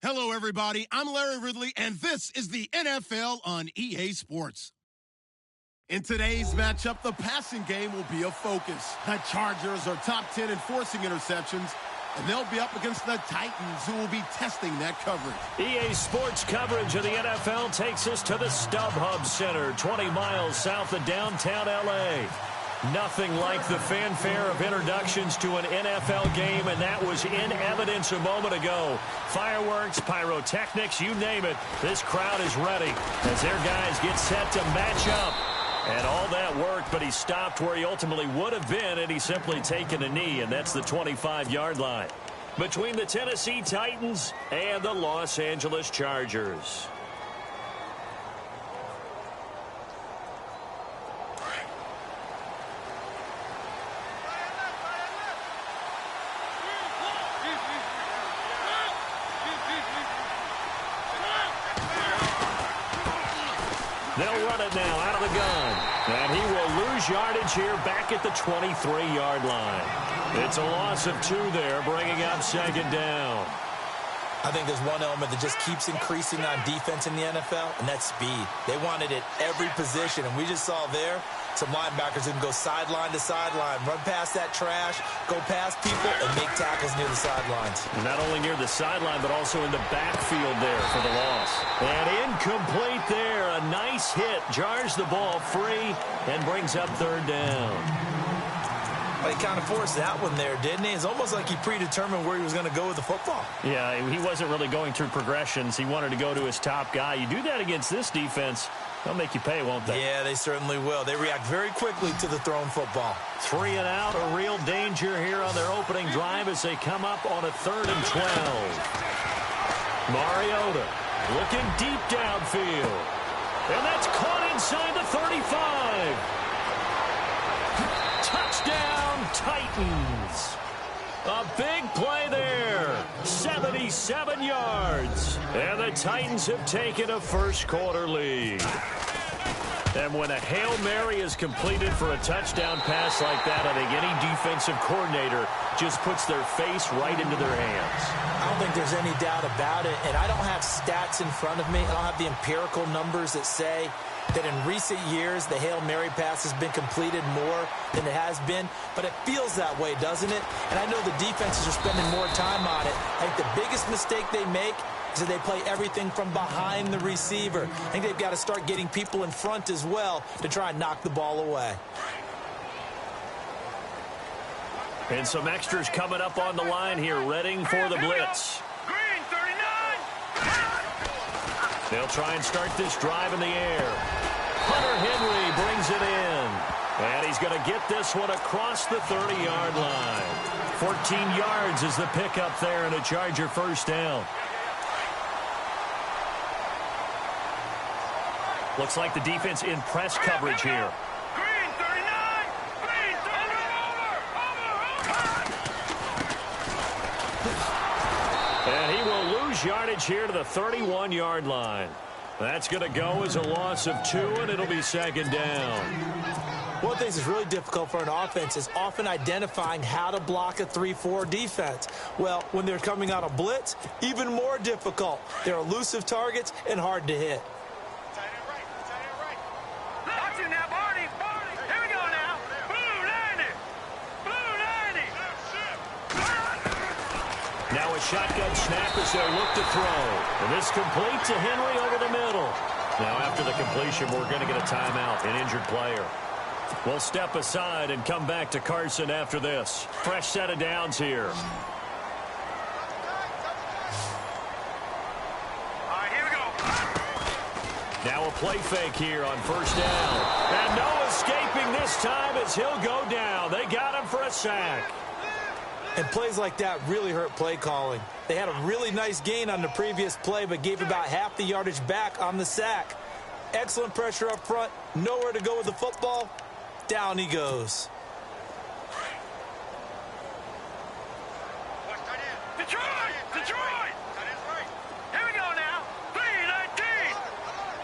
Hello, everybody. I'm Larry Ridley, and this is the NFL on EA Sports. In today's matchup, the passing game will be a focus. The Chargers are top 10 in forcing interceptions, and they'll be up against the Titans, who will be testing that coverage. EA Sports coverage of the NFL takes us to the StubHub Center, 20 miles south of downtown L.A. Nothing like the fanfare of introductions to an NFL game, and that was in evidence a moment ago. Fireworks, pyrotechnics, you name it. This crowd is ready as their guys get set to match up. And all that worked, but he stopped where he ultimately would have been, and he's simply taken a knee, and that's the 25-yard line. Between the Tennessee Titans and the Los Angeles Chargers. They'll run it now out of the gun. And he will lose yardage here back at the 23-yard line. It's a loss of 2 there, bringing up second down. I think there's one element that just keeps increasing on defense in the NFL, and that's speed. They want it at every position, and we just saw there some linebackers who can go sideline to sideline, run past that trash, go past people, and make tackles near the sidelines. Not only near the sideline, but also in the backfield there for the loss. And incomplete there. A nice hit. Jars the ball free and brings up third down. But he kind of forced that one there, didn't he? It's almost like he predetermined where he was going to go with the football. Yeah, he wasn't really going through progressions. He wanted to go to his top guy. You do that against this defense, they'll make you pay, won't they? Yeah, they certainly will. They react very quickly to the thrown football. 3 and out, a real danger here on their opening drive as they come up on a 3rd and 12. Mariota looking deep downfield. And that's caught inside the 35. Touchdown, Titans. A big play there. 77 yards. And the Titans have taken a first-quarter lead. And when a Hail Mary is completed for a touchdown pass like that, I think any defensive coordinator just puts their face right into their hands. I don't think there's any doubt about it. And I don't have stats in front of me. I don't have the empirical numbers that say that in recent years the Hail Mary pass has been completed more than it has been. But it feels that way, doesn't it? And I know the defenses are spending more time on it. I think the biggest mistake they make is that they play everything from behind the receiver. I think they've got to start getting people in front as well to try and knock the ball away. And some extras coming up on the line here, readying for the blitz. Green, 39. They'll try and start this drive in the air. Hunter Henry brings it in. And he's going to get this one across the 30-yard line. 14 yards is the pickup there and a Charger first down. Looks like the defense in press coverage here. Green, 39. Green, 39. And he will lose yardage here to the 31-yard line. That's going to go as a loss of 2, and it'll be second down. One of the things that's really difficult for an offense is often identifying how to block a 3-4 defense. Well, when they're coming out of blitz, even more difficult. They're elusive targets and hard to hit. Watch it now, Barney. Here we go now. Blue 90. Blue 90. Now a shotgun snap as they look to throw. And this complete to Henry over the middle. Now after the completion, we're going to get a timeout, an injured player. We'll step aside and come back to Carson after this. Fresh set of downs here. All right, here we go. Now a play fake here on first down. And no escaping this time as he'll go down. They got him for a sack. And plays like that really hurt play calling. They had a really nice gain on the previous play, but gave about half the yardage back on the sack. Excellent pressure up front. Nowhere to go with the football. Down he goes. Detroit! Detroit! Here we go now. 319.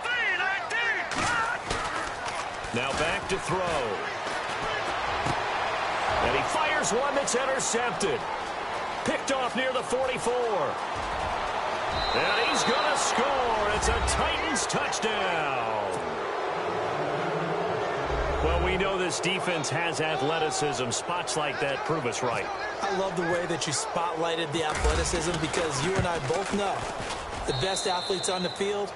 319. Now back to throw. And he fires one that's intercepted. Picked off near the 44. And he's going to score. It's a Titans touchdown. Well, we know this defense has athleticism. Spots like that prove us right. I love the way that you spotlighted the athleticism because you and I both know the best athletes on the field,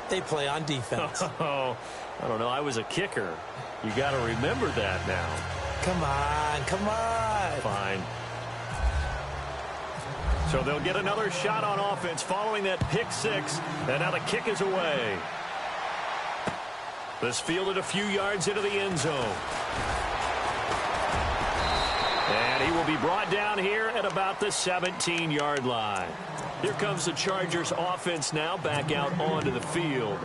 they play on defense. Oh, I don't know. I was a kicker. You got to remember that now. Come on, come on. Fine. So they'll get another shot on offense following that pick six. And now the kick is away. This fielded a few yards into the end zone. And he will be brought down here at about the 17-yard line. Here comes the Chargers offense now back out onto the field.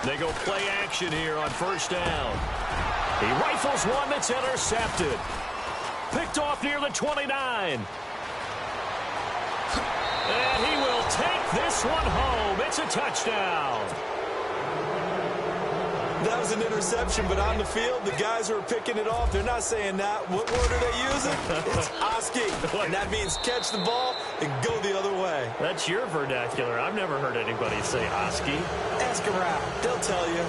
They go play action here on first down. He rifles one that's intercepted. Picked off near the 29. And he will take this one home. It's a touchdown. That was an interception, but on the field, the guys who are picking it off, they're not saying that. What word are they using? It's Oski. And that means catch the ball and go the other way. That's your vernacular. I've never heard anybody say Oski. Ask around. They'll tell you.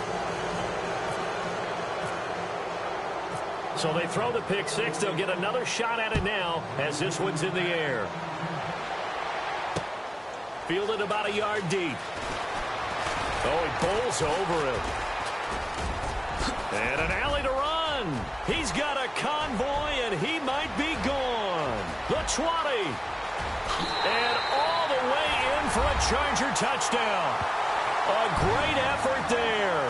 So they throw the pick six. They'll get another shot at it now as this one's in the air. Fielded about a yard deep. Oh, he bowls over it. And an alley to run. He's got a convoy, and he might be gone. The 20. And all the way in for a Charger touchdown. A great effort there.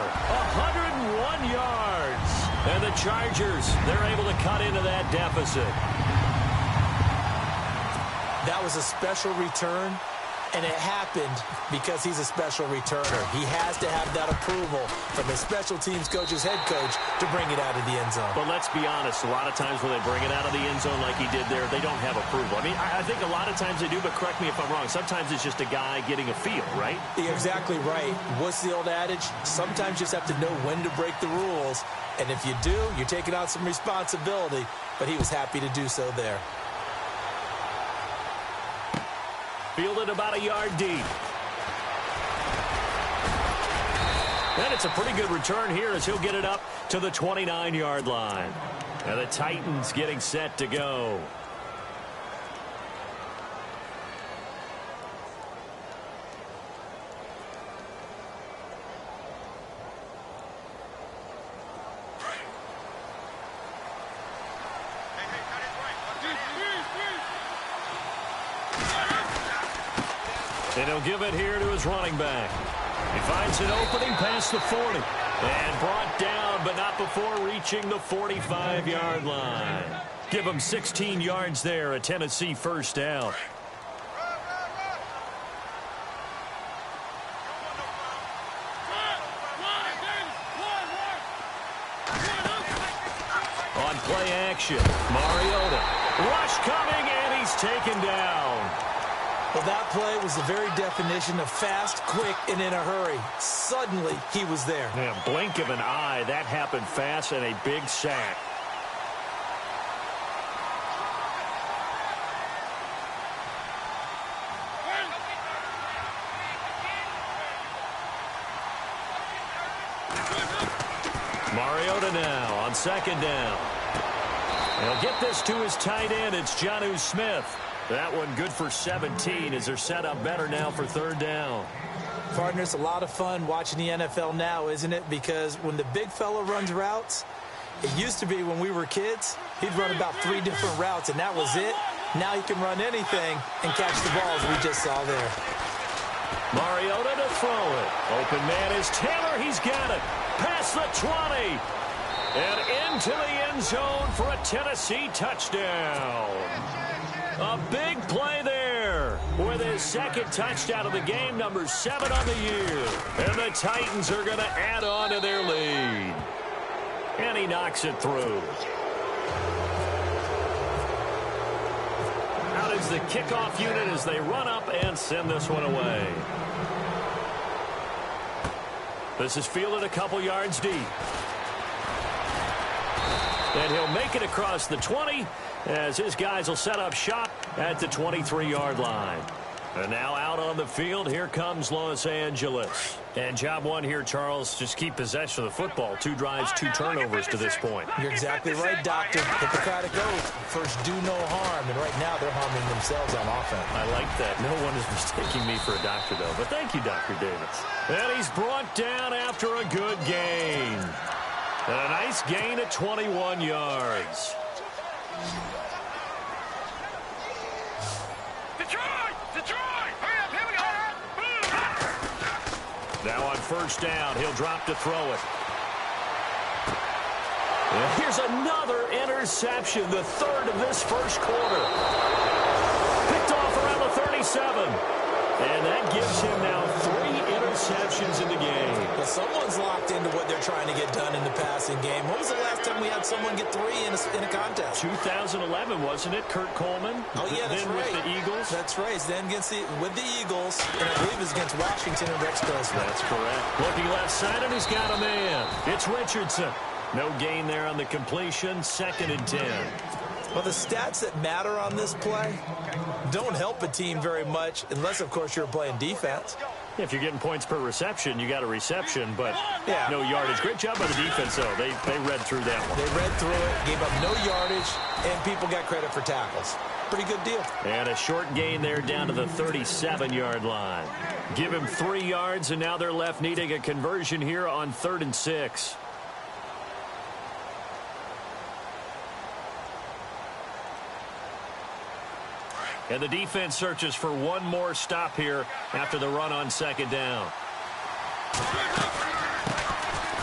101 yards. And the Chargers, they're able to cut into that deficit. That was a special return, and it happened because he's a special returner. He has to have that approval from his special teams coach's head coach to bring it out of the end zone. But let's be honest, a lot of times when they bring it out of the end zone like he did there, they don't have approval. I mean, I think a lot of times they do, but correct me if I'm wrong. Sometimes it's just a guy getting a feel, right? You're exactly right. What's the old adage? Sometimes you just have to know when to break the rules. And if you do, you're taking on some responsibility. But he was happy to do so there. Fielded about a yard deep. And it's a pretty good return here as he'll get it up to the 29-yard line. And the Titans getting set to go. And he'll give it here to his running back. He finds an opening past the 40. And brought down, but not before reaching the 45-yard line. Give him 16 yards there, a Tennessee first down. On play action, Mariota. Rush coming, and he's taken down. Well, that play was the very definition of fast, quick, and in a hurry. Suddenly, he was there. Man, blink of an eye, that happened fast and a big sack. Mariota now on second down. He'll get this to his tight end. It's Jonnu Smith. That one good for 17 as they're set up better now for third down. Partner, it's a lot of fun watching the NFL now, isn't it? Because when the big fella runs routes, it used to be when we were kids, he'd run about 3 different routes, and that was it. Now he can run anything and catch the balls we just saw there. Mariota to throw it. Open man is Taylor. He's got it. Past the 20. And into the end zone for a Tennessee touchdown. A big play there with his second touchdown of the game, number 7 on the year. And the Titans are going to add on to their lead. And he knocks it through. Out is the kickoff unit as they run up and send this one away. This is fielded a couple yards deep. And he'll make it across the 20 as his guys will set up shop at the 23-yard line. And now out on the field, here comes Los Angeles. And job one here, Charles, just keep possession of the football. 2 drives, 2 turnovers to this point. You're exactly right, Doctor. Hit the crowd it goes. First, do no harm. And right now, they're harming themselves on offense. I like that. No one is mistaking me for a doctor, though. But thank you, Dr. Davis. And he's brought down after a good gain. And a nice gain at 21 yards. Now on first down, he'll drop to throw it. And here's another interception, the 3rd of this first quarter. Picked off around the 37. And that gives him now 3 interceptions in the game. Well, someone's locked into what they're trying to get done in the passing game. When was the last time we had someone get 3 in a contest? 2011, wasn't it? Kurt Coleman? Oh, yeah, that's then right. With the Eagles? That's right. Then with the Eagles, and I believe it was against Washington and Rex Grossman. That's correct. Looking left side, and he's got a man. It's Richardson. No gain there on the completion. 2nd and 10. Well, the stats that matter on this play don't help a team very much unless, of course, you're playing defense. If you're getting points per reception, you got a reception, but yeah, no yardage. Great job by the defense, though. They read through that one. They read through it, gave up no yardage, and people got credit for tackles. Pretty good deal. And a short gain there down to the 37-yard line. Give him 3 yards, and now they're left needing a conversion here on 3rd and 6. And the defense searches for one more stop here after the run on 2nd down.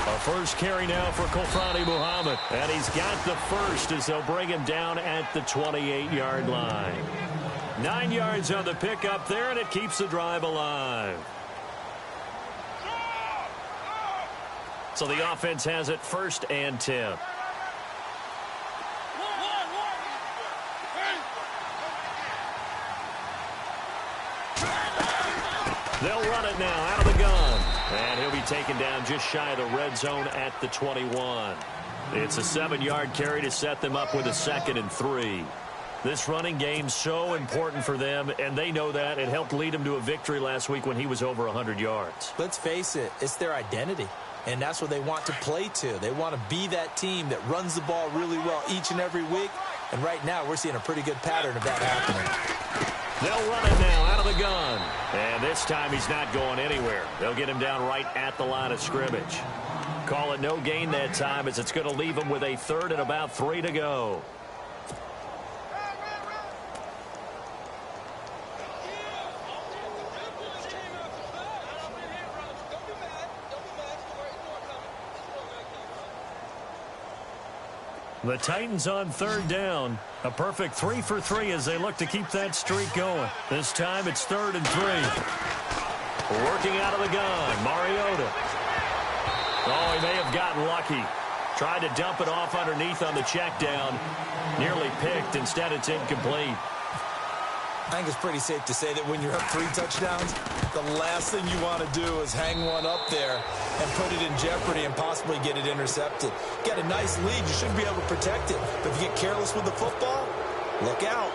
A first carry now for Kofrani Muhammad. And he's got the first as they'll bring him down at the 28-yard line. 9 yards on the pickup there, and it keeps the drive alive. So the offense has it 1st and 10. They'll run it now out of the gun. And he'll be taken down just shy of the red zone at the 21. It's a 7-yard carry to set them up with a 2nd and 3. This running game's so important for them, and they know that. It helped lead them to a victory last week when he was over 100 yards. Let's face it, it's their identity. And that's what they want to play to. They want to be that team that runs the ball really well each and every week. And right now, we're seeing a pretty good pattern of that happening. They'll run it now out of the gun. And this time he's not going anywhere. They'll get him down right at the line of scrimmage. Call it no gain that time as it's going to leave him with a 3rd and about 3 to go. The Titans on 3rd down. A perfect 3 for 3 as they look to keep that streak going. This time it's 3rd and 3. Working out of the gun, Mariota. Oh, he may have gotten lucky. Tried to dump it off underneath on the check down. Nearly picked. Instead, it's incomplete. I think it's pretty safe to say that when you're up 3 touchdowns, the last thing you want to do is hang one up there and put it in jeopardy and possibly get it intercepted. Get a nice lead, you should be able to protect it. But if you get careless with the football, look out.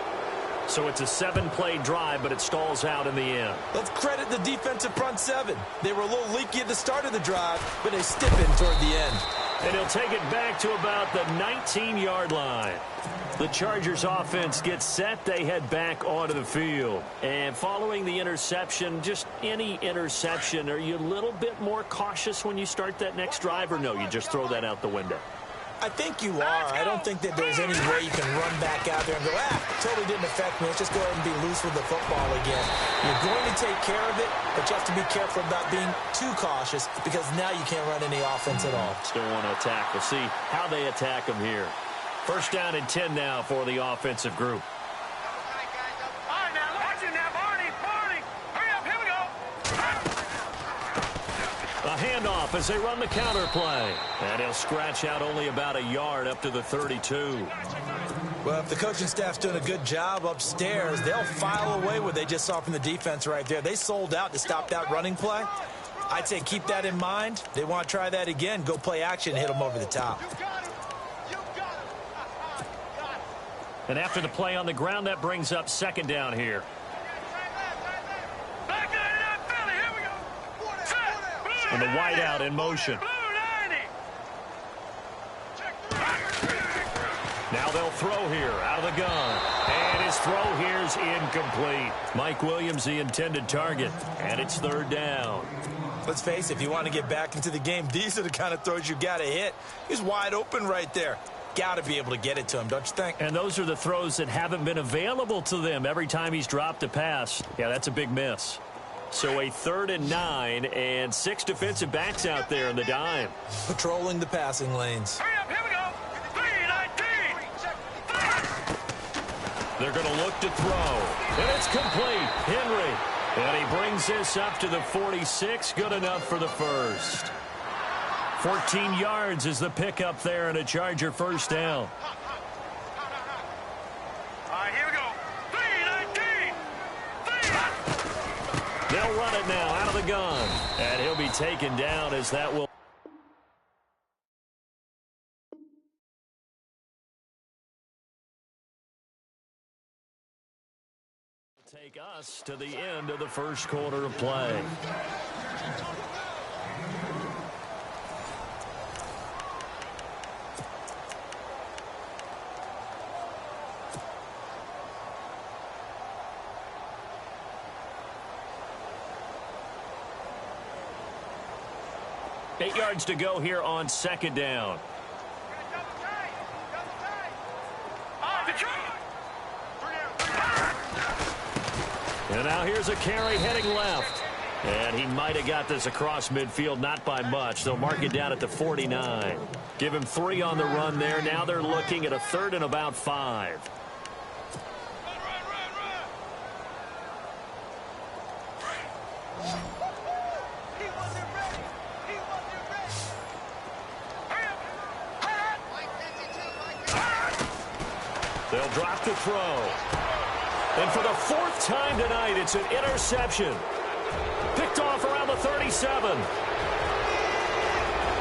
So it's a 7-play drive, but it stalls out in the end. Let's credit the defensive front 7. They were a little leaky at the start of the drive, but they stiffened toward the end. And he'll take it back to about the 19-yard line. The Chargers offense gets set. They head back onto the field. And following the interception, just any interception, are you a little bit more cautious when you start that next drive, or no, you just throw that out the window? I think you are. I don't think that there's any way you can run back out there and go, totally didn't affect me. Let's just go ahead and be loose with the football again. You're going to take care of it, but you have to be careful about being too cautious because now you can't run any offense at all. Still want to attack. We'll see how they attack them here. First down and 10 now for the offensive group. All right, now, watch it now, Barney. Hurry up, here we go. A handoff as they run the counter play. And he'll scratch out only about a yard up to the 32. Well, if the coaching staff's doing a good job upstairs, they'll file away what they just saw from the defense right there. They sold out to stop that running play. I'd say keep that in mind. They want to try that again. Go play action and hit them over the top. And after the play on the ground, that brings up second down here. And the wide out in motion. Now they'll throw here out of the gun. And his throw here is incomplete. Mike Williams, the intended target. And it's third down. Let's face it, if you want to get back into the game, these are the kind of throws you got to hit. He's wide open right there. Got to be able to get it to him, don't you think? And those are the throws that haven't been available to them every time he's dropped a pass. Yeah, that's a big miss. So a 3rd and 9 and 6 defensive backs out there in the dime. Patrolling the passing lanes. Hurry up, here we go. 3-19. They're going to look to throw. And it's complete. Henry. And he brings this up to the 46. Good enough for the first. 14 yards is the pickup there and a Charger first down. All right, here we go. 3-19. They'll run it now out of the gun. And he'll be taken down as that will take us to the end of the first quarter of play. Eight yards to go here on second down. And now here's a carry heading left. And he might have got this across midfield, not by much. They'll mark it down at the 49. Give him 3 on the run there. Now they're looking at a 3rd and about 5. They'll drop the throw. And for the 4th time tonight, it's an interception. Picked off around the 37.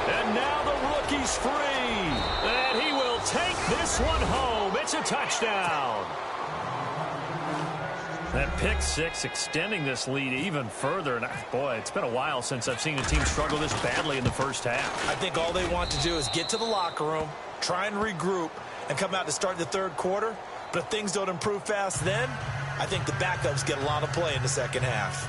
And now the rookie's free. And he will take this one home. It's a touchdown. That pick 6 extending this lead even further. And boy, it's been a while since I've seen a team struggle this badly in the first half. I think all they want to do is get to the locker room, try and regroup, and come out to start the 3rd quarter. But if things don't improve fast then, I think the backups get a lot of play in the second half.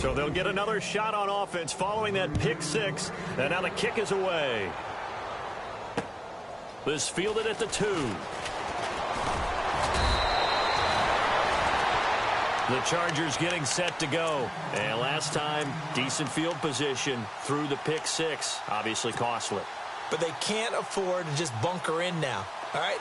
So they'll get another shot on offense following that pick 6. And now the kick is away. This fielded at the 2. The Chargers getting set to go. And last time, decent field position through the pick 6. Obviously costly. But they can't afford to just bunker in now. All right,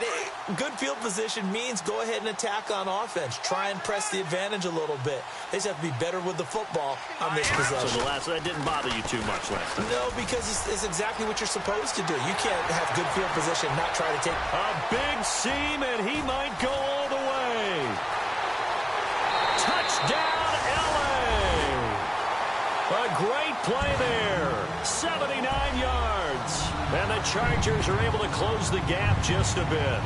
good field position means go ahead and attack on offense. Try and press the advantage a little bit. They just have to be better with the football on this possession. So that didn't bother you too much last time? No, because it's exactly what you're supposed to do. You can't have good field position and not try to take... A big seam, and he might go all the way. Touchdown, L.A. A great play there. 79 yards. And the Chargers are able to close the gap just a bit.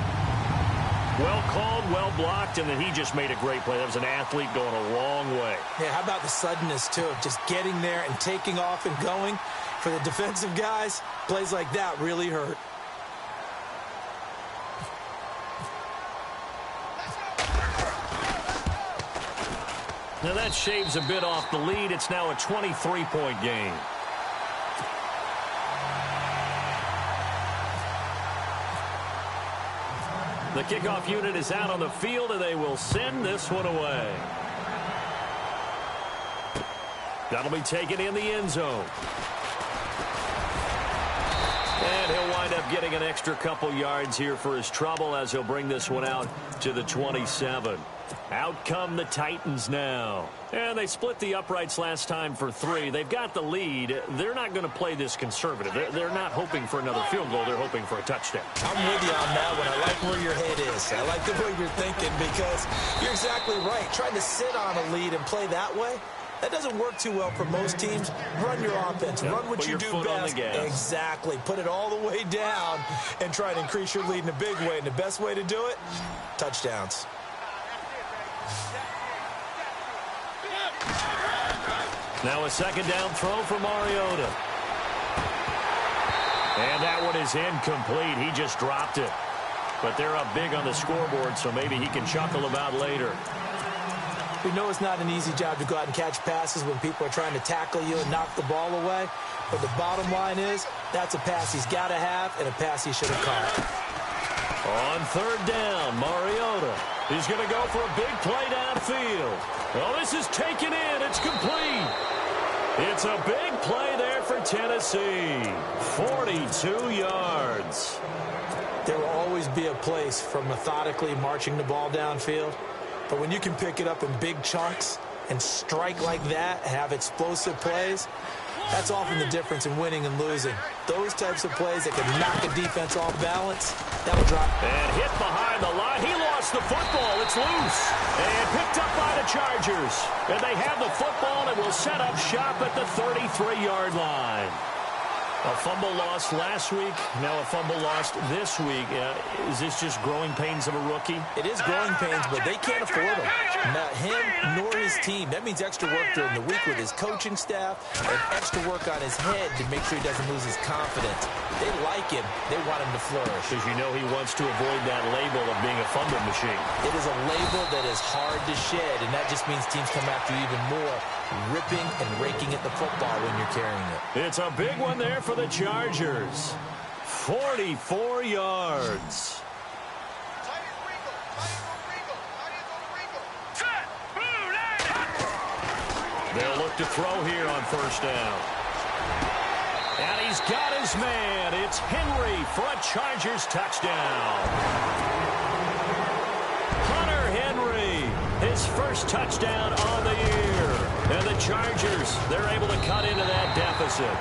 Well called, well blocked, and then he just made a great play. That was an athlete going a long way. Yeah, how about the suddenness, too, of just getting there and taking off and going? For the defensive guys, plays like that really hurt. Now that shaves a bit off the lead. It's now a 23-point game. The kickoff unit is out on the field, and they will send this one away. That'll be taken in the end zone. And he'll wind up getting an extra couple yards here for his trouble as he'll bring this one out to the 27. Out come the Titans now. And they split the uprights last time for 3. They've got the lead. They're not going to play this conservative. They're not hoping for another field goal. They're hoping for a touchdown. I'm with you on that one. I like where your head is. I like the way you're thinking because you're exactly right. Trying to sit on a lead and play that way, that doesn't work too well for most teams. Run your offense. Yep, run what you do best. Exactly. Put it all the way down and try to increase your lead in a big way. And the best way to do it, touchdowns. Now a second down throw for Mariota. And that one is incomplete. He just dropped it. But they're up big on the scoreboard, so maybe he can chuckle about later. We know it's not an easy job to go out and catch passes when people are trying to tackle you and knock the ball away. But the bottom line is, that's a pass he's got to have and a pass he should have caught. On third down, Mariota is going to go for a big play downfield. Well, this is taken in. It's complete. It's a big play there for Tennessee. 42 yards. There will always be a place for methodically marching the ball downfield. But when you can pick it up in big chunks and strike like that, have explosive plays, that's often the difference in winning and losing. Those types of plays that can knock a defense off balance, that'll drop. And hit behind the line. He lost the football. It's loose. And picked up by the Chargers. And they have the football and will set up shop at the 33-yard line. A fumble lost last week, now a fumble lost this week. Is this just growing pains of a rookie? It is growing pains, but they can't afford them. Not him nor his team. That means extra work during the week with his coaching staff and extra work on his head to make sure he doesn't lose his confidence. They like him. They want him to flourish. Because you know he wants to avoid that label of being a fumble machine. It is a label that is hard to shed, and that just means teams come after you even more, ripping and raking at the football when you're carrying it. It's a big one there for the Chargers. 44 yards. They'll look to throw here on first down. And he's got his man. It's Henry for a Chargers touchdown. Hunter Henry, his first touchdown on the year. And the Chargers, they're able to cut into that deficit.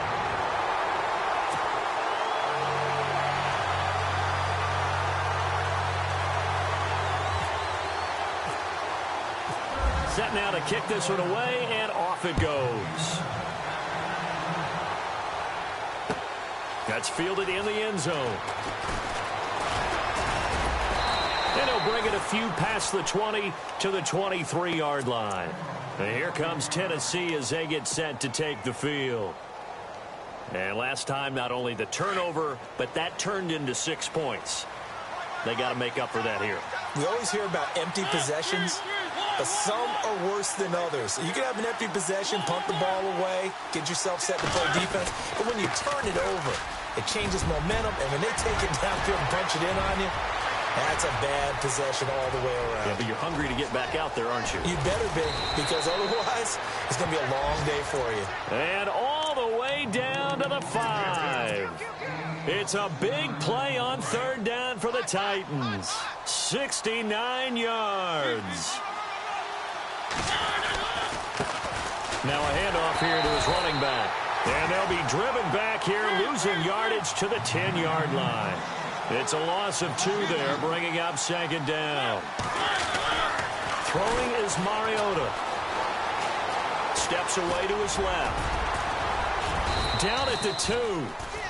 Set now to kick this one away, and off it goes. That's fielded in the end zone. And he'll bring it a few past the 20 to the 23-yard line. And here comes Tennessee as they get set to take the field. And last time, not only the turnover, but that turned into 6 points. They got to make up for that here. We always hear about empty possessions, but some are worse than others. You can have an empty possession, punt the ball away, get yourself set to play defense, but when you turn it over, it changes momentum, and when they take it downfield and punch it in on you, that's a bad possession all the way around. Yeah, but you're hungry to get back out there, aren't you? You better be, because otherwise, it's going to be a long day for you. And all the way down to the 5. It's a big play on third down for the Titans. 69 yards. Now a handoff here to his running back. And they'll be driven back here, losing yardage to the 10-yard line. It's a loss of 2 there, bringing up second down. Throwing is Mariota. Steps away to his left. Down at the 2.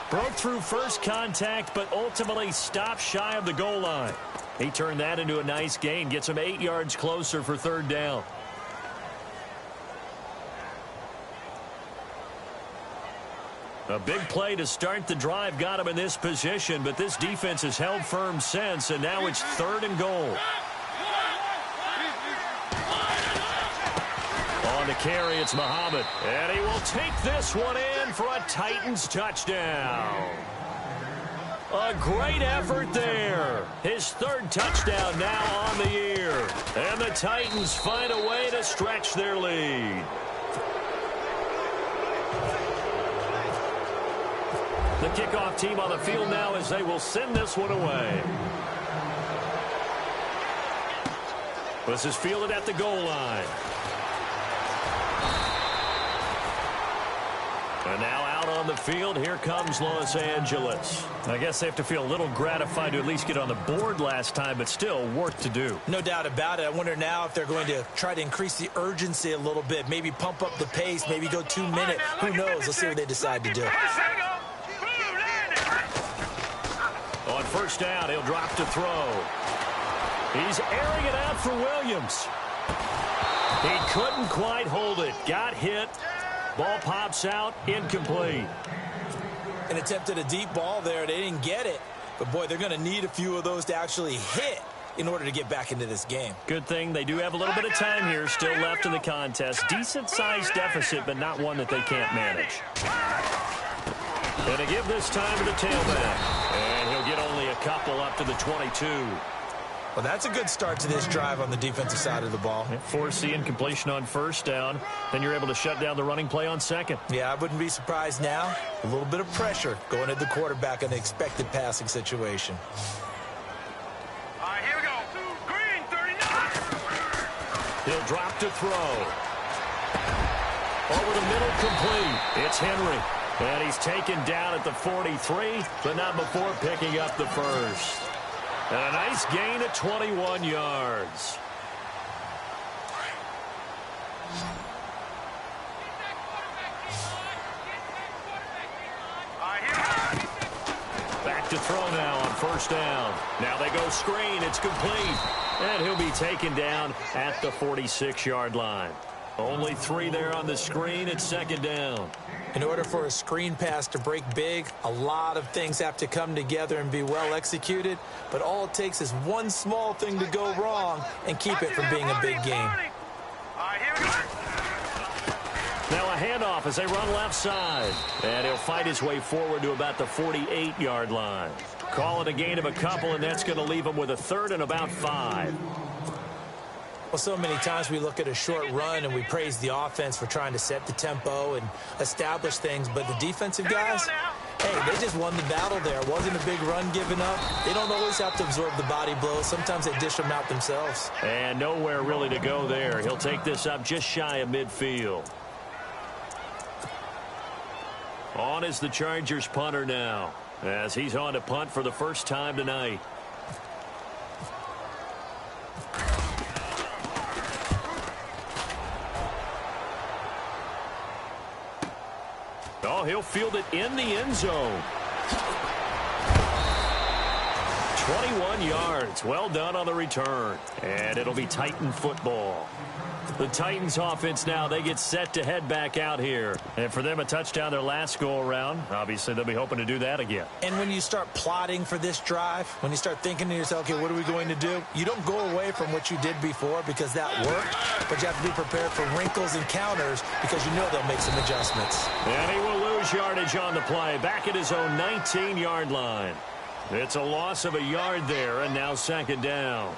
Broke through first contact, but ultimately stopped shy of the goal line. He turned that into a nice gain, gets him 8 yards closer for third down. A big play to start the drive got him in this position, but this defense has held firm since, and now it's 3rd and goal. On the carry, it's Muhammad, and he will take this one in for a Titans touchdown. A great effort there. His 3rd touchdown now on the year, and the Titans find a way to stretch their lead. The kickoff team on the field now as they will send this one away. This is fielded at the goal line. And now out on the field, here comes Los Angeles. I guess they have to feel a little gratified to at least get on the board last time, but still work to do. No doubt about it. I wonder now if they're going to try to increase the urgency a little bit, maybe pump up the pace, maybe go 2 minutes. Who knows? Let's see what they decide to do. On first down, he'll drop to throw. He's airing it out for Williams. He couldn't quite hold it. Got hit. Ball pops out, incomplete. An attempt at a deep ball there. They didn't get it. But, boy, they're going to need a few of those to actually hit in order to get back into this game. Good thing they do have a little bit of time here still left in the contest. Decent-sized deficit, but not one that they can't manage. And to give this time to the tailback. And he'll get only a couple up to the 22. Well, that's a good start to this drive on the defensive side of the ball. Force the incompletion on first down. Then you're able to shut down the running play on second. Yeah, I wouldn't be surprised now. A little bit of pressure going at the quarterback in the expected passing situation. All right, here we go. Green, 39. He'll drop to throw. Over the middle, complete. It's Henry. And he's taken down at the 43, but not before picking up the first. And a nice gain of 21 yards. Back to throw now on first down. Now they go screen. It's complete. And he'll be taken down at the 46-yard line. Only 3 there on the screen. It's second down. In order for a screen pass to break big, a lot of things have to come together and be well executed. But all it takes is one small thing to go wrong and keep it from being a big game. All right, here we go. Now a handoff as they run left side. And he'll fight his way forward to about the 48-yard line. Call it a gain of a couple, and that's going to leave him with a third and about 5. Well, so many times we look at a short run and we praise the offense for trying to set the tempo and establish things, but the defensive guys, hey, they just won the battle there. It wasn't a big run given up. They don't always have to absorb the body blows. Sometimes they dish them out themselves. And nowhere really to go there. He'll take this up just shy of midfield. On is the Chargers punter now, as he's on to punt for the first time tonight. Oh, he'll field it in the end zone. 21 yards. Well done on the return. And it'll be Titan football. The Titans offense now, they get set to head back out here. And for them, a touchdown their last go-around. Obviously, they'll be hoping to do that again. And when you start plotting for this drive, when you start thinking to yourself, okay, what are we going to do? You don't go away from what you did before because that worked, but you have to be prepared for wrinkles and counters because you know they'll make some adjustments. And he will lose yardage on the play, back at his own 19-yard line. It's a loss of a yard there, and now second down.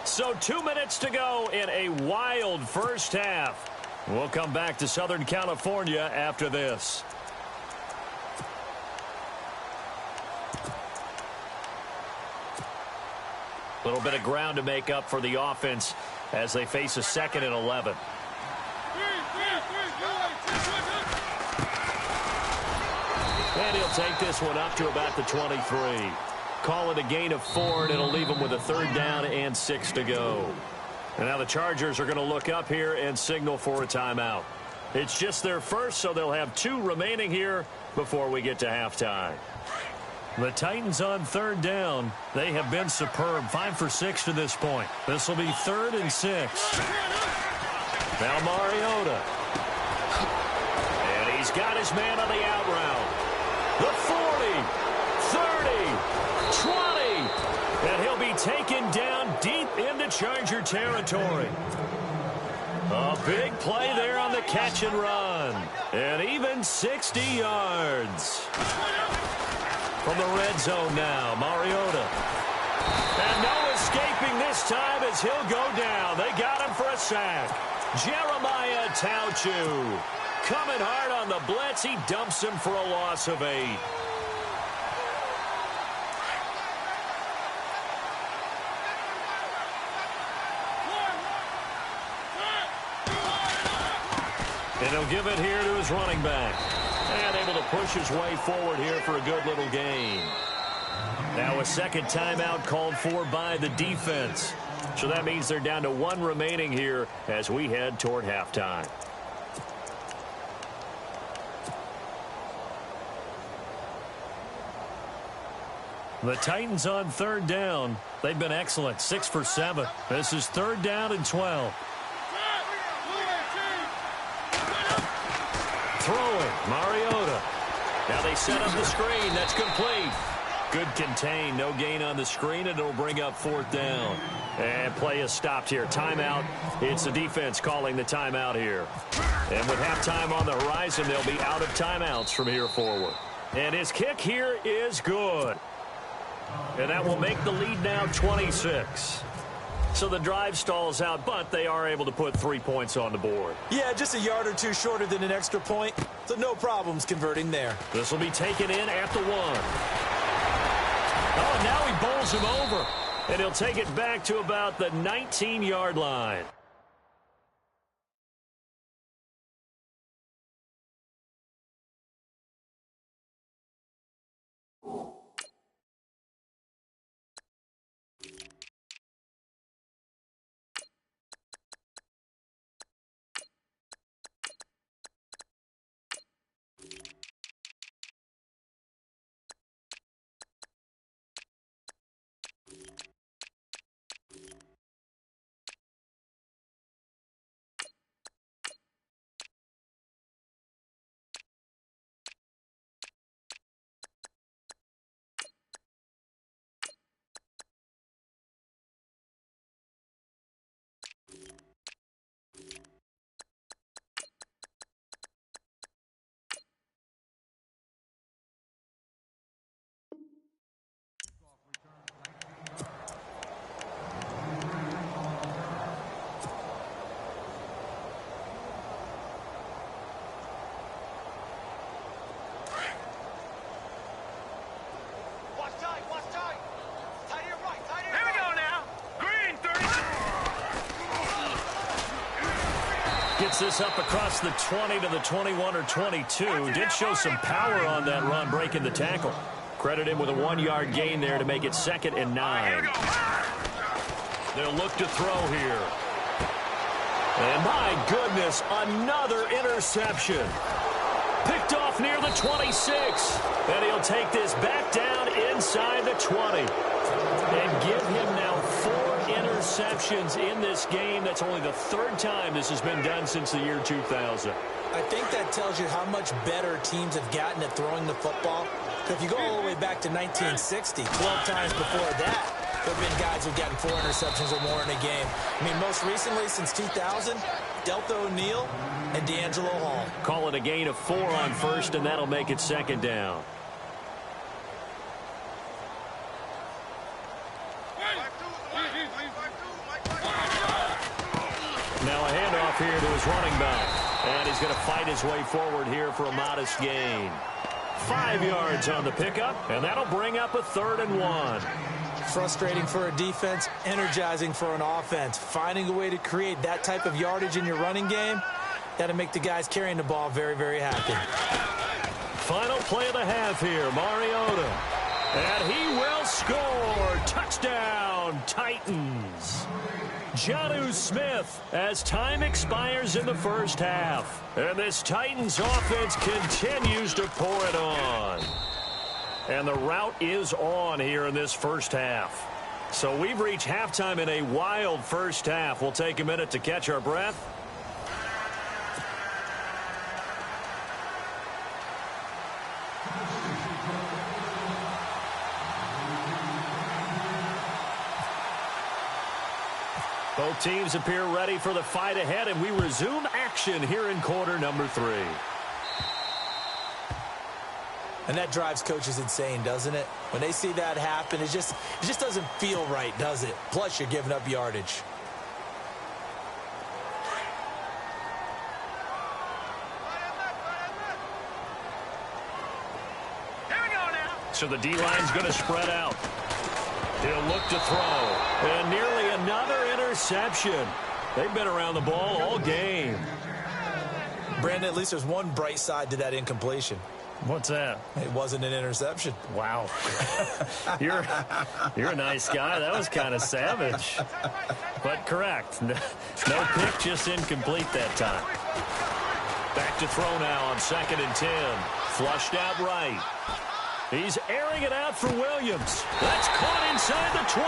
So 2 minutes to go in a wild first half. We'll come back to Southern California after this. A little bit of ground to make up for the offense as they face a 2nd and 11. And he'll take this one up to about the 23. Call it a gain of 4, and it'll leave them with a 3rd down and 6 to go. And now the Chargers are going to look up here and signal for a timeout. It's just their first, so they'll have 2 remaining here before we get to halftime. The Titans on 3rd down. They have been superb, 5 for 6 to this point. This will be 3rd and 6. Now Mariota. And he's got his man on the out route. The 40, 30, 20. And he'll be taken down deep into Charger territory. A big play there on the catch and run. And even 60 yards. From the red zone now, Mariota. And no escaping this time as he'll go down. They got him for a sack. Jeremiah Tauchu coming hard on the blitz. He dumps him for a loss of 8. And he'll give it here to his running back. And able to push his way forward here for a good little gain. Now a second timeout called for by the defense. So that means they're down to 1 remaining here as we head toward halftime. The Titans on third down. They've been excellent, 6 for 7. This is 3rd down and 12. Throwing, Mariota. Now they set up the screen. That's complete. Good contain. No gain on the screen, and it'll bring up 4th down. And play is stopped here. Timeout. It's the defense calling the timeout here. And with halftime on the horizon, they'll be out of timeouts from here forward. And his kick here is good. And that will make the lead now 26. So the drive stalls out, but they are able to put 3 points on the board. Yeah, just a yard or two shorter than an extra point, so no problems converting there. This will be taken in at the 1. Oh, and now he bowls him over, and he'll take it back to about the 19-yard line. Gets this up across the 20 to the 21 or 22. Did show some power on that run, breaking the tackle. Credit him with a 1-yard gain there to make it 2nd and 9. They'll look to throw here. And my goodness, another interception. Picked off near the 26. And he'll take this back down inside the 20. And give him now 4 interceptions in this game. That's only the 3rd time this has been done since the year 2000. I think that tells you how much better teams have gotten at throwing the football. If you go all the way back to 1960, 12 times before that, there have been guys who've gotten 4 interceptions or more in a game. I mean, most recently, since 2000, Delta O'Neal and D'Angelo Hall. Call it a gain of 4 on first, and that'll make it 2nd down. Now a handoff here to his running back. And he's going to fight his way forward here for a modest gain. 5 yards on the pickup, and that'll bring up a 3rd and 1. Frustrating for a defense, energizing for an offense. Finding a way to create that type of yardage in your running game, that'll make the guys carrying the ball very, very happy. Final play of the half here, Mariota. And he will score. Touchdown, Titans. Jonnu Smith as time expires in the first half. And this Titans offense continues to pour it on. And the route is on here in this first half. So we've reached halftime in a wild first half. We'll take a minute to catch our breath. Both teams appear ready for the fight ahead, and we resume action here in quarter number 3. And that drives coaches insane, doesn't it? When they see that happen, it just doesn't feel right, does it? Plus, you're giving up yardage. So the D-line's going to spread out. He'll look to throw. And nearly another interception. They've been around the ball all game. Brandon, at least there's one bright side to that incompletion. What's that? It wasn't an interception. Wow. You're a nice guy. That was kind of savage. But correct. No pick, just incomplete that time. Back to throw now on 2nd and 10. Flushed out right. He's airing it out for Williams. That's caught inside the 20.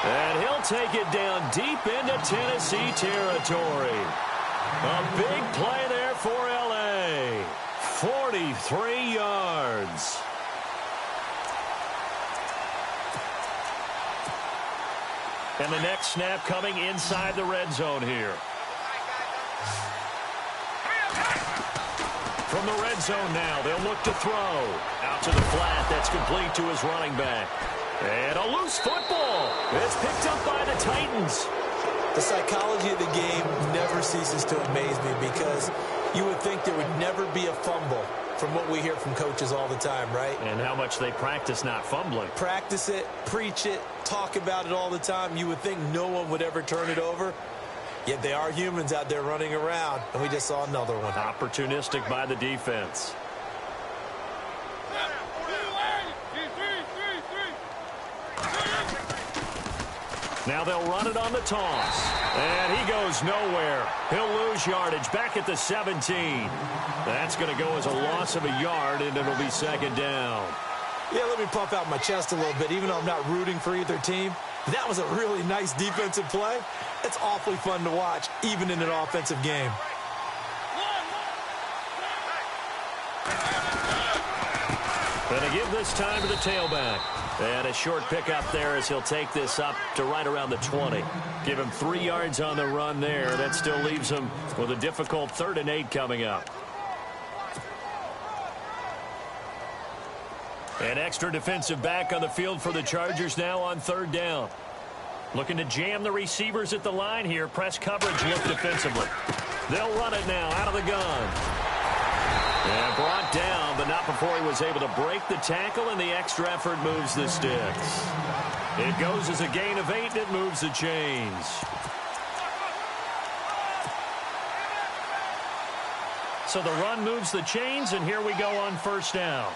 And he'll take it down deep into Tennessee territory. A big play there for L.A. 43 yards. And the next snap coming inside the red zone here. From the red zone now, they'll look to throw. Out to the flat, that's complete to his running back. And a loose football. It's picked up by the Titans. The psychology of the game never ceases to amaze me because you would think there would never be a fumble from what we hear from coaches all the time, right? And how much they practice not fumbling. Practice it, preach it, talk about it all the time. You would think no one would ever turn it over. Yet they are humans out there running around, and we just saw another one. Opportunistic by the defense. Now they'll run it on the toss. And he goes nowhere. He'll lose yardage back at the 17. That's going to go as a loss of a yard, and it'll be 2nd down. Yeah, let me puff out my chest a little bit, even though I'm not rooting for either team. That was a really nice defensive play. It's awfully fun to watch, even in an offensive game. Going to give this time to the tailback. And a short pickup there as he'll take this up to right around the 20. Give him 3 yards on the run there. That still leaves him with a difficult 3rd and 8 coming up. An extra defensive back on the field for the Chargers now on 3rd down. Looking to jam the receivers at the line here. Press coverage look defensively. They'll run it now out of the gun. And brought down, but not before he was able to break the tackle, and the extra effort moves the sticks. It goes as a gain of 8, and it moves the chains. So the run moves the chains, and here we go on 1st down.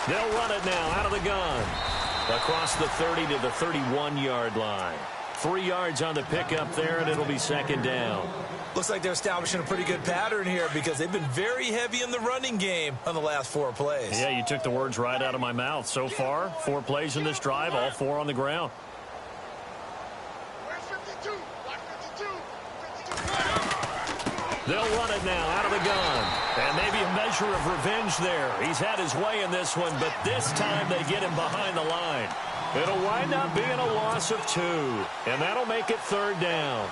They'll run it now out of the gun. Across the 30 to the 31-yard line. 3 yards on the pickup there, and it'll be 2nd down. Looks like they're establishing a pretty good pattern here because they've been very heavy in the running game on the last 4 plays. Yeah, you took the words right out of my mouth. So far, 4 plays in this drive, all 4 on the ground. They'll run it now out of the gun. And maybe a measure of revenge there. He's had his way in this one, but this time they get him behind the line. It'll wind up being a loss of 2, and that'll make it 3rd down.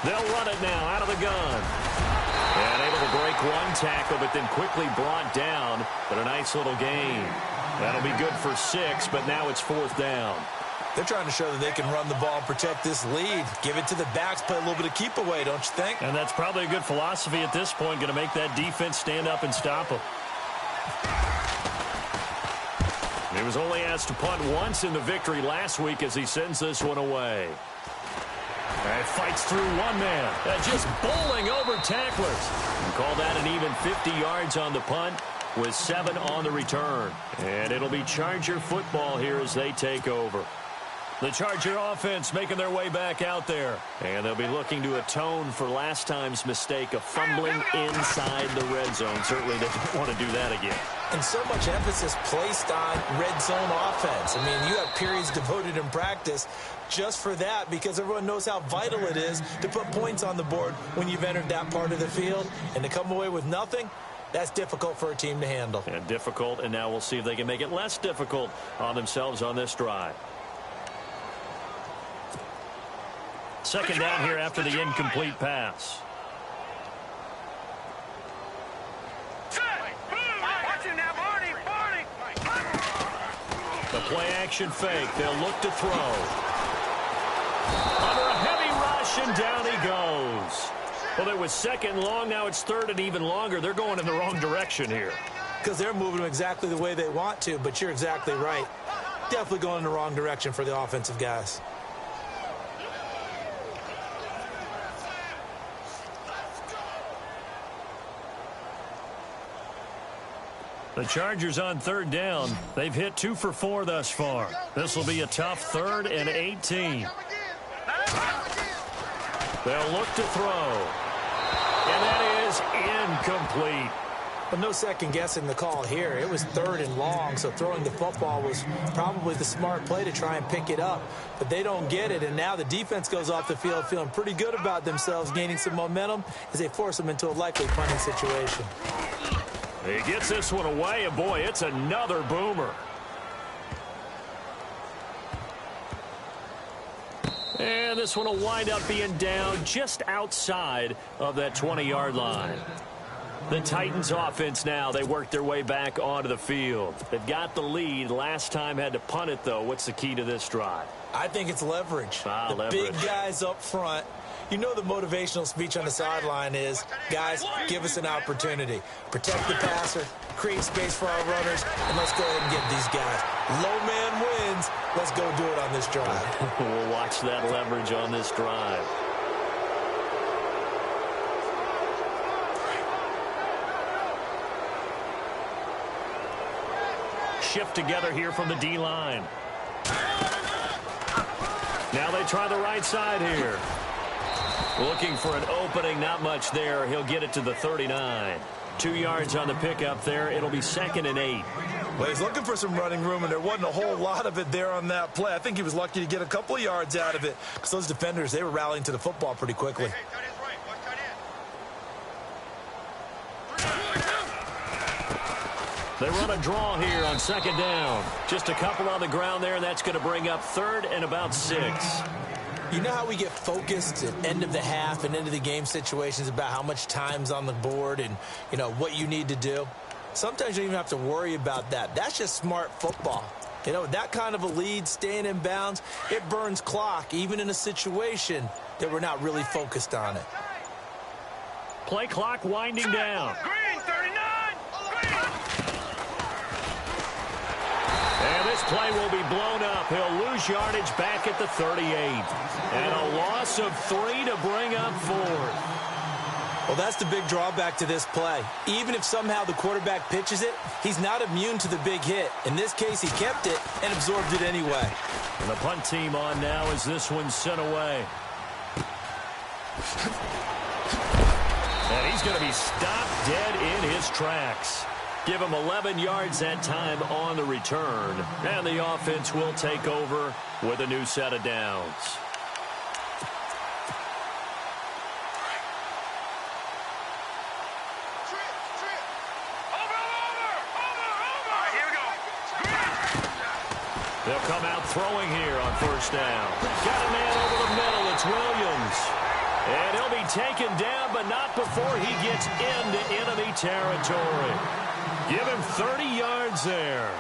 They'll run it now out of the gun. And able to break 1 tackle, but then quickly brought down. But a nice little gain. That'll be good for 6, but now it's 4th down. They're trying to show that they can run the ball and protect this lead. Give it to the backs, play a little bit of keep away, don't you think? And that's probably a good philosophy at this point, going to make that defense stand up and stop them. He was only asked to punt once in the victory last week as he sends this one away. And fights through one man. Just bowling over tacklers. And call that an even 50 yards on the punt with 7 on the return. And it'll be Charger football here as they take over. The Charger offense making their way back out there. And they'll be looking to atone for last time's mistake of fumbling inside the red zone. Certainly they don't want to do that again. And so much emphasis placed on red zone offense. I mean, you have periods devoted in practice just for that because everyone knows how vital it is to put points on the board when you've entered that part of the field. And to come away with nothing, that's difficult for a team to handle. And difficult, and now we'll see if they can make it less difficult on themselves on this drive. 2nd down here after the incomplete pass. Play action fake. They'll look to throw. Under a heavy rush, and down he goes. Well, it was second and long. Now it's third and even longer. They're going in the wrong direction here. Because they're moving exactly the way they want to, but you're exactly right. Definitely going in the wrong direction for the offensive guys. The Chargers on third down. They've hit 2 for 4 thus far. This will be a tough 3rd and 18. They'll look to throw. And that is incomplete. But no second guessing the call here. It was 3rd and long, so throwing the football was probably the smart play to try and pick it up. But they don't get it, and now the defense goes off the field feeling pretty good about themselves, gaining some momentum as they force them into a likely punting situation. He gets this one away, and boy, it's another boomer. And this one will wind up being down just outside of that 20-yard line. The Titans offense now, they work their way back onto the field. They've got the lead. Last time had to punt it, though. What's the key to this drive? I think it's leverage. The big guys up front. You know the motivational speech on the sideline is, guys, give us an opportunity. Protect the passer, create space for our runners, and let's go ahead and get these guys. Low man wins. Let's go do it on this drive. We'll watch that leverage on this drive. Shift together here from the D-line. Now they try the right side here. Looking for an opening, not much there. He'll get it to the 39. 2 yards on the pickup there. It'll be 2nd and 8. Well, he's looking for some running room, and there wasn't a whole lot of it there on that play. I think he was lucky to get a couple of yards out of it because those defenders, they were rallying to the football pretty quickly. They run a draw here on 2nd down. Just a couple on the ground there, and that's going to bring up 3rd and about 6. You know how we get focused at end of the half and into the game situations about how much time's on the board and, you know, what you need to do? Sometimes you don't even have to worry about that. That's just smart football. You know, that kind of a lead, staying in bounds, it burns clock, even in a situation that we're not really focused on it. Play clock winding down. Green, 39! And this play will be blown up. He'll lose yardage back at the 38. And a loss of 3 to bring up 4th. Well, that's the big drawback to this play. Even if somehow the quarterback pitches it, he's not immune to the big hit. In this case, he kept it and absorbed it anyway. And the punt team on now as this one's sent away. And he's going to be stopped dead in his tracks. Give him 11 yards that time on the return. And the offense will take over with a new set of downs. They'll come out throwing here on 1st down. Got a man over the middle. It's Williams. And he'll be taken down, but not before he gets into enemy territory. Give him 30 yards there.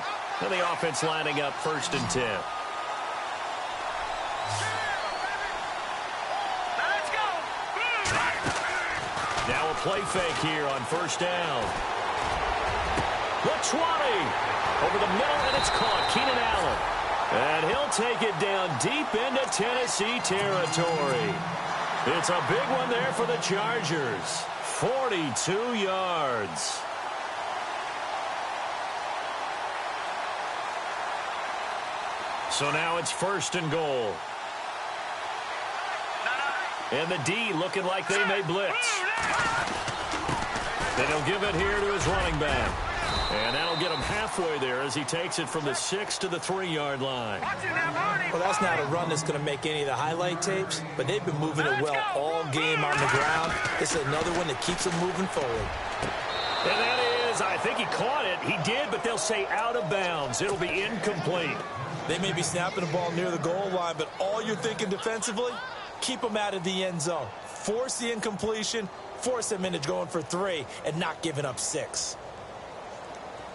And the offense lining up 1st and 10. Now a play fake here on 1st down. The 20. Over the middle, and it's caught. Keenan Allen. And he'll take it down deep into Tennessee territory. It's a big one there for the Chargers. 42 yards. So now it's 1st and goal. And the D looking like they may blitz. Then he'll give it here to his running back. And that'll get him halfway there as he takes it from the 6 to the 3-yard line. Well, that's not a run that's going to make any of the highlight tapes, but they've been moving it well all game on the ground. This is another one that keeps them moving forward. And that is, I think he caught it. He did, but they'll say out of bounds. It'll be incomplete. They may be snapping the ball near the goal line, but all you're thinking defensively, keep them out of the end zone. Force the incompletion, force them into going for 3, and not giving up 6.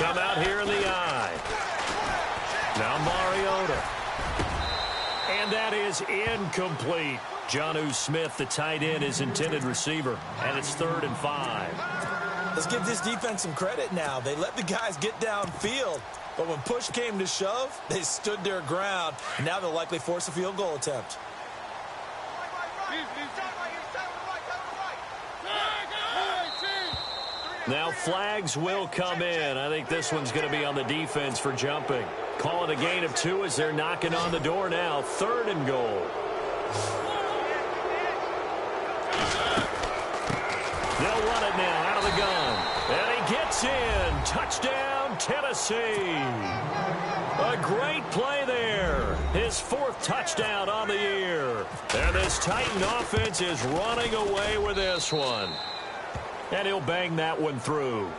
come out here in the eye. Now Mariota. And that is incomplete. Jonnu Smith, the tight end, his intended receiver. And it's 3rd and 5. Let's give this defense some credit now. They let the guys get downfield. But when push came to shove, they stood their ground. And now they'll likely force a field goal attempt. Now flags will come in. I think this one's going to be on the defense for jumping. Call it a gain of 2 as they're knocking on the door now. 3rd and goal. They'll run it now out of the gun. And he gets in. Touchdown, Tennessee. A great play there. His 4th touchdown on the year. And this Titan offense is running away with this one. And he'll bang that one through.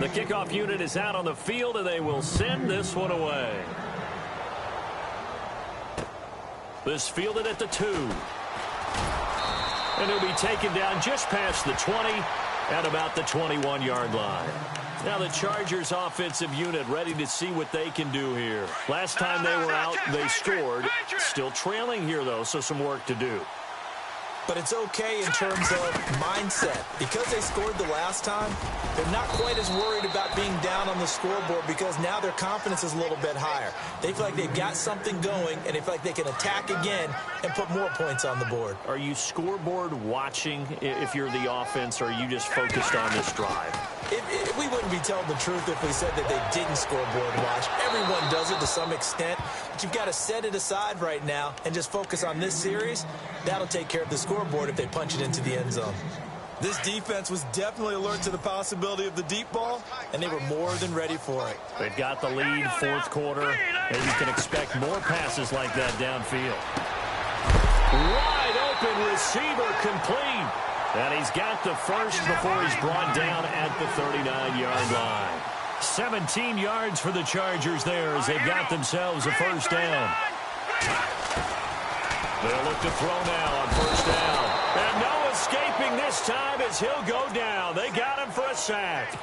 The kickoff unit is out on the field, and they will send this one away. This fielded at the 2. And he'll be taken down just past the 20 at about the 21-yard line. Now the Chargers offensive unit ready to see what they can do here. Last time they were out, they scored. Still trailing here, though, so some work to do. But it's okay in terms of mindset. Because they scored the last time, they're not quite as worried about being down on the scoreboard because now their confidence is a little bit higher. They feel like they've got something going, and they feel like they can attack again and put more points on the board. Are you scoreboard watching if you're the offense, or are you just focused on this drive? We wouldn't be telling the truth if we said that they didn't scoreboard watch. Everyone does it to some extent, but you've got to set it aside right now and just focus on this series. That'll take care of the scoreboard if they punch it into the end zone. This defense was definitely alert to the possibility of the deep ball, and they were more than ready for it. They've got the lead, 4th quarter, and you can expect more passes like that downfield. Wide open receiver complete. And he's got the first before he's brought down at the 39-yard line. 17 yards for the Chargers there as they've got themselves a 1st down. They'll look to throw now on 1st down. And no escaping this time as he'll go down. They got him for a sack.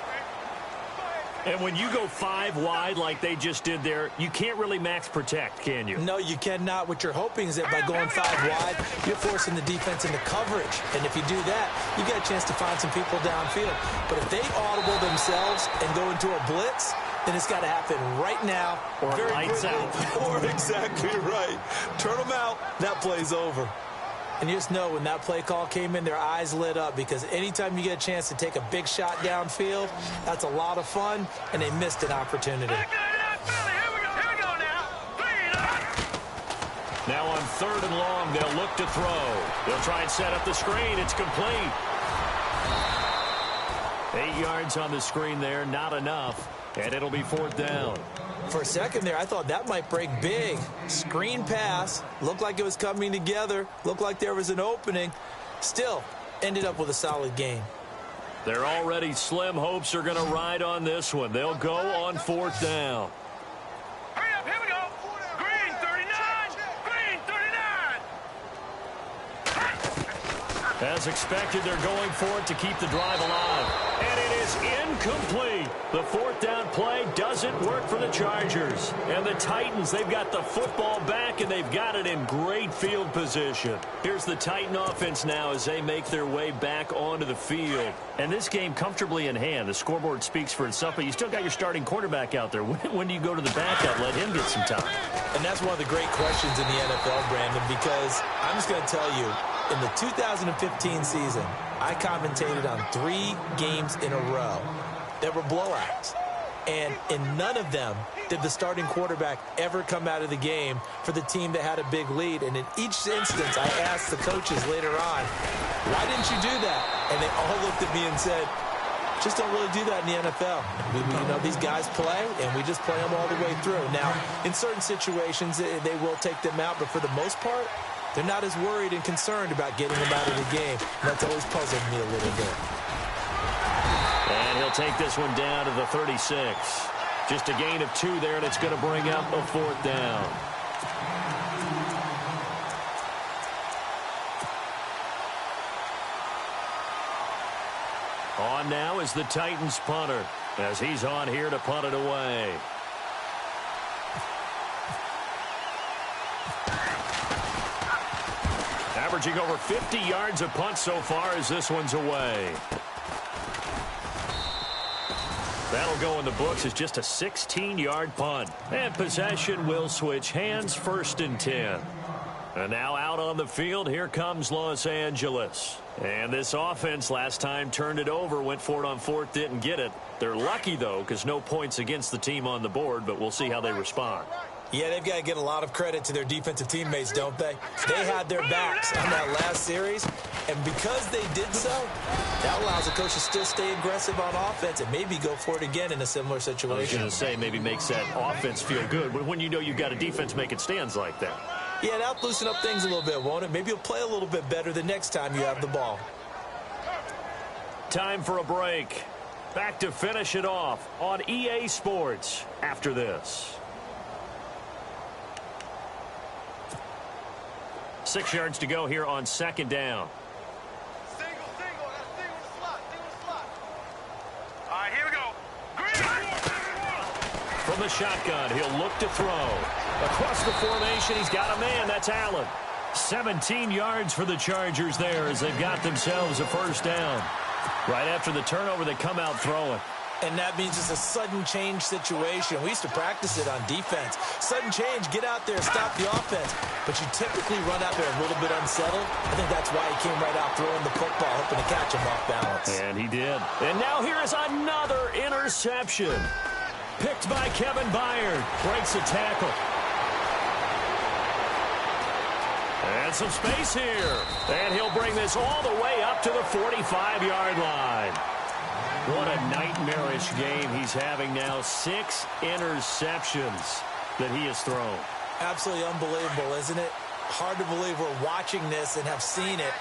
And when you go 5 wide like they just did there, you can't really max protect, can you? No, you cannot. What you're hoping is that by going 5 wide, you're forcing the defense into coverage. And if you do that, you get a chance to find some people downfield. But if they audible themselves and go into a blitz, then it's got to happen right now. Or lights out. Or exactly right. Turn them out. That play's over. And you just know when that play call came in, their eyes lit up because anytime you get a chance to take a big shot downfield, that's a lot of fun, and they missed an opportunity. Now on 3rd and long, they'll look to throw. They'll try and set up the screen. It's complete. 8 yards on the screen there, not enough, and it'll be 4th down. For a second there, I thought that might break big. Screen pass. Looked like it was coming together. Looked like there was an opening. Still, ended up with a solid game. Their already slim hopes are going to ride on this one. They'll go on 4th down. Hurry up, here we go. Green 39. Green 39. As expected, they're going for it to keep the drive alive. And it is incomplete. The 4th down play doesn't work for the Chargers. And the Titans, they've got the football back, and they've got it in great field position. Here's the Titan offense now as they make their way back onto the field. And this game comfortably in hand. The scoreboard speaks for itself, but you still got your starting quarterback out there. When do you go to the backup, let him get some time? And that's one of the great questions in the NFL, Brandon, because I'm just going to tell you, in the 2015 season, I commentated on 3 games in a row that were blowouts. And in none of them did the starting quarterback ever come out of the game for the team that had a big lead. And in each instance, I asked the coaches later on, why didn't you do that? And they all looked at me and said, just don't really do that in the NFL. You know, these guys play, and we just play them all the way through. Now, in certain situations, they will take them out, but for the most part, they're not as worried and concerned about getting them out of the game. And that's always puzzled me a little bit. And he'll take this one down to the 36. Just a gain of 2 there, and it's going to bring up a 4th down. On now is the Titans punter, as he's on here to punt it away. Averaging over 50 yards a punt so far as this one's away. That'll go in the books as just a 16-yard punt. And possession will switch hands, 1st and 10. And now out on the field, here comes Los Angeles. And this offense last time turned it over, went for it on 4th, didn't get it. They're lucky, though, because no points against the team on the board, but we'll see how they respond. Yeah, they've got to get a lot of credit to their defensive teammates, don't they? They had their backs on that last series, and because they did so, that allows the coach to still stay aggressive on offense and maybe go for it again in a similar situation. I was going to say, maybe makes that offense feel good, but when you know you've got a defense making stands like that. Yeah, that'll loosen up things a little bit, won't it? Maybe you'll play a little bit better the next time you have the ball. Time for a break. Back to finish it off on EA Sports after this. 6 yards to go here on 2nd down. Single, that's single in the slot. All right, here we go. From the shotgun, he'll look to throw. Across the formation, he's got a man. That's Allen. 17 yards for the Chargers there as they've got themselves a 1st down. Right after the turnover, they come out throwing. And that means it's a sudden change situation. We used to practice it on defense. Sudden change, get out there, stop the offense. But you typically run out there a little bit unsettled. I think that's why he came right out throwing the football, hoping to catch him off balance. And he did. And now here is another interception. Picked by Kevin Byard. Breaks a tackle. And some space here. And he'll bring this all the way up to the 45-yard line. What a nightmarish game he's having now. 6 interceptions that he has thrown. Absolutely unbelievable, isn't it? Hard to believe we're watching this and have seen it,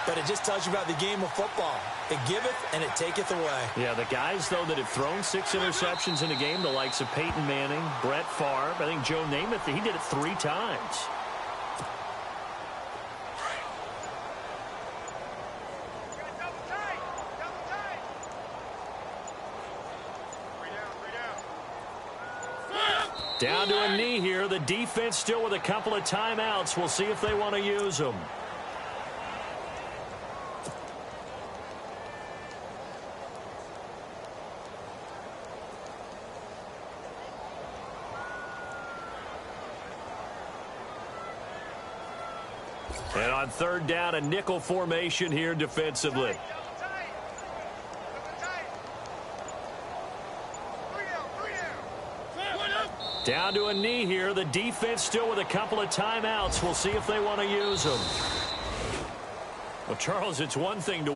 but it just tells you about the game of football. It giveth and it taketh away. Yeah, the guys, though, that have thrown 6 interceptions in a game, the likes of Peyton Manning, Brett Favre, I think Joe Namath, he did it 3 times. Down to a knee here. The defense still with a couple of timeouts. We'll see if they want to use them. And on 3rd down, a nickel formation here defensively. Down to a knee here. The defense still with a couple of timeouts. We'll see if they want to use them. Well, Charles, it's one thing to